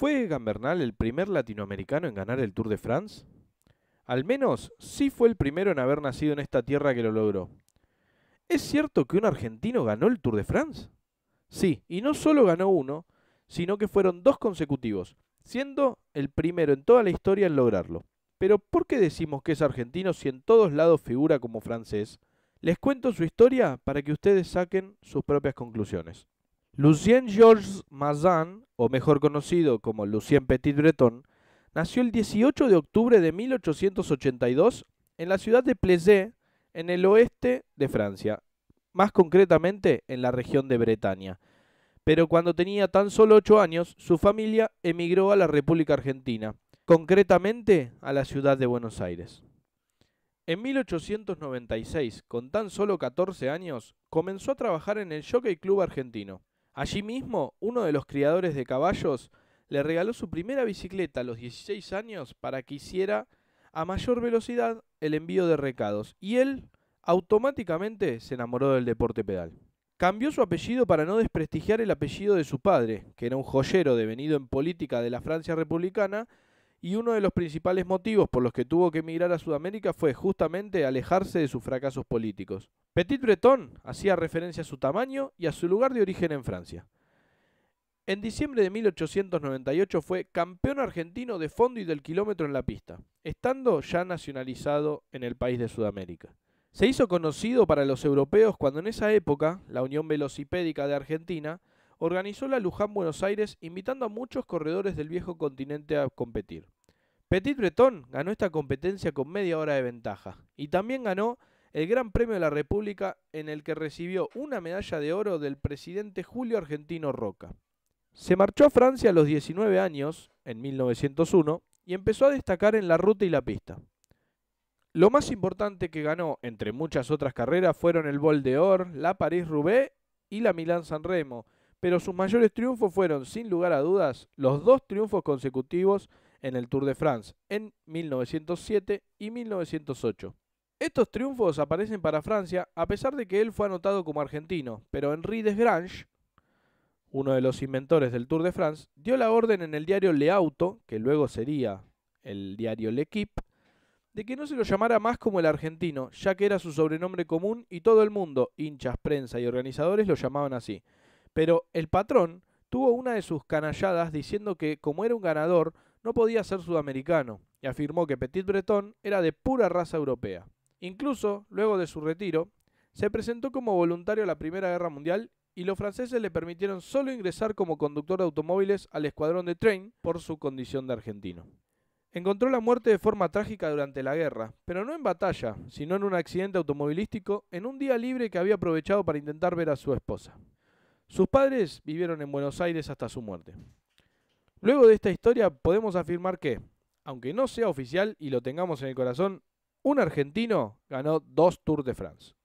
¿Fue Egan Bernal el primer latinoamericano en ganar el Tour de France? Al menos sí fue el primero en haber nacido en esta tierra que lo logró. ¿Es cierto que un argentino ganó el Tour de France? Sí, y no solo ganó uno, sino que fueron dos consecutivos, siendo el primero en toda la historia en lograrlo. Pero ¿por qué decimos que es argentino si en todos lados figura como francés? Les cuento su historia para que ustedes saquen sus propias conclusiones. Lucien Georges Mazin, o mejor conocido como Lucien Petit-Breton, nació el 18 de octubre de 1882 en la ciudad de Plessé, en el oeste de Francia, más concretamente en la región de Bretaña. Pero cuando tenía tan solo 8 años, su familia emigró a la República Argentina, concretamente a la ciudad de Buenos Aires. En 1896, con tan solo 14 años, comenzó a trabajar en el Jockey Club argentino. Allí mismo, uno de los criadores de caballos le regaló su primera bicicleta a los 16 años para que hiciera a mayor velocidad el envío de recados, y él automáticamente se enamoró del deporte pedal. Cambió su apellido para no desprestigiar el apellido de su padre, que era un joyero devenido en política de la Francia republicana, y uno de los principales motivos por los que tuvo que emigrar a Sudamérica fue justamente alejarse de sus fracasos políticos. Petit Breton hacía referencia a su tamaño y a su lugar de origen en Francia. En diciembre de 1898 fue campeón argentino de fondo y del kilómetro en la pista, estando ya nacionalizado en el país de Sudamérica. Se hizo conocido para los europeos cuando en esa época la Unión Velocipédica de Argentina organizó la Luján Buenos Aires invitando a muchos corredores del viejo continente a competir. Petit Breton ganó esta competencia con media hora de ventaja y también ganó el Gran Premio de la República, en el que recibió una medalla de oro del presidente Julio Argentino Roca. Se marchó a Francia a los 19 años, en 1901, y empezó a destacar en la ruta y la pista. Lo más importante que ganó, entre muchas otras carreras, fueron el Vol d'Or, la París-Roubaix y la Milán-San Remo, pero sus mayores triunfos fueron, sin lugar a dudas, los dos triunfos consecutivos en el Tour de France, en 1907 y 1908. Estos triunfos aparecen para Francia a pesar de que él fue anotado como argentino, pero Henri Desgrange, uno de los inventores del Tour de France, dio la orden en el diario Le Auto, que luego sería el diario L'Équipe, de que no se lo llamara más como el argentino, ya que era su sobrenombre común y todo el mundo, hinchas, prensa y organizadores, lo llamaban así. Pero el patrón tuvo una de sus canalladas diciendo que, como era un ganador, no podía ser sudamericano, y afirmó que Petit Breton era de pura raza europea. Incluso, luego de su retiro, se presentó como voluntario a la Primera Guerra Mundial y los franceses le permitieron solo ingresar como conductor de automóviles al escuadrón de Train por su condición de argentino. Encontró la muerte de forma trágica durante la guerra, pero no en batalla, sino en un accidente automovilístico en un día libre que había aprovechado para intentar ver a su esposa. Sus padres vivieron en Buenos Aires hasta su muerte. Luego de esta historia podemos afirmar que, aunque no sea oficial y lo tengamos en el corazón, un argentino ganó 2 Tours de France.